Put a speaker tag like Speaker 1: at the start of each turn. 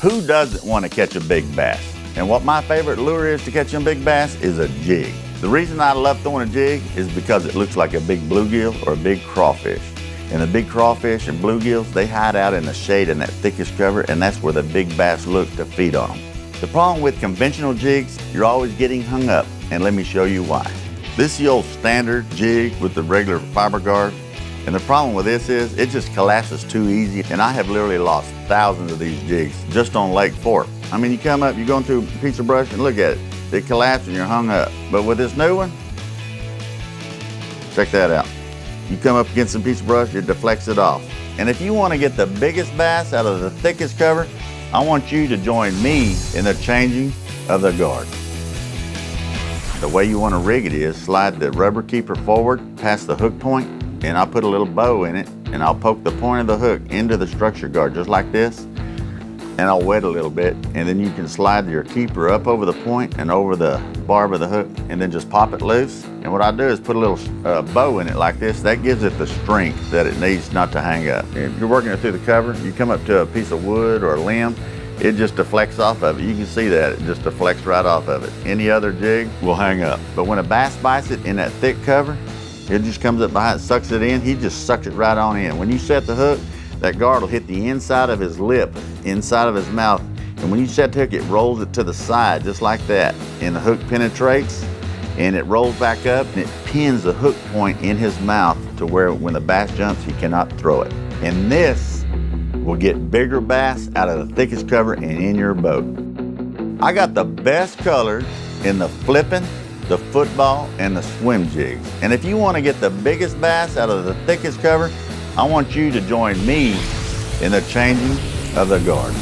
Speaker 1: Who doesn't want to catch a big bass? And what my favorite lure is to catch a big bass is a jig. The reason I love throwing a jig is because it looks like a big bluegill or a big crawfish. And the big crawfish and bluegills, they hide out in the shade in that thickish cover, and that's where the big bass look to feed on them. The problem with conventional jigs, you're always getting hung up, and let me show you why. This is the old standard jig with the regular fiber guard, and the problem with this is it just collapses too easy, and I have literally lost thousands of these jigs just on Lake Fork. I mean, you come up, you're going through a piece of brush, and look at it. It collapses and you're hung up. But with this new one, check that out. You come up against a piece of brush, it deflects it off. And if you want to get the biggest bass out of the thickest cover, I want you to join me in the changing of the guard. The way you want to rig it is slide the rubber keeper forward past the hook point, and I'll put a little bow in it, and I'll poke the point of the hook into the structure guard just like this, and I'll wet a little bit, and then you can slide your keeper up over the point and over the barb of the hook, and then just pop it loose. And what I do is put a little bow in it like this. That gives it the strength that it needs not to hang up. If you're working it through the cover, you come up to a piece of wood or a limb, it just deflects off of it. You can see that, it just deflects right off of it. Any other jig will hang up. But when a bass bites it in that thick cover, it just comes up behind, sucks it in, he just sucks it right on in. When you set the hook, that guard will hit the inside of his lip, inside of his mouth, and when you set the hook, it rolls it to the side, just like that. And the hook penetrates, and it rolls back up, and it pins the hook point in his mouth to where when the bass jumps, he cannot throw it. And this will get bigger bass out of the thickest cover and in your boat. I got the best colors in the flipping, the football, and the swim jigs. And if you want to get the biggest bass out of the thickest cover, I want you to join me in the changing of the guard.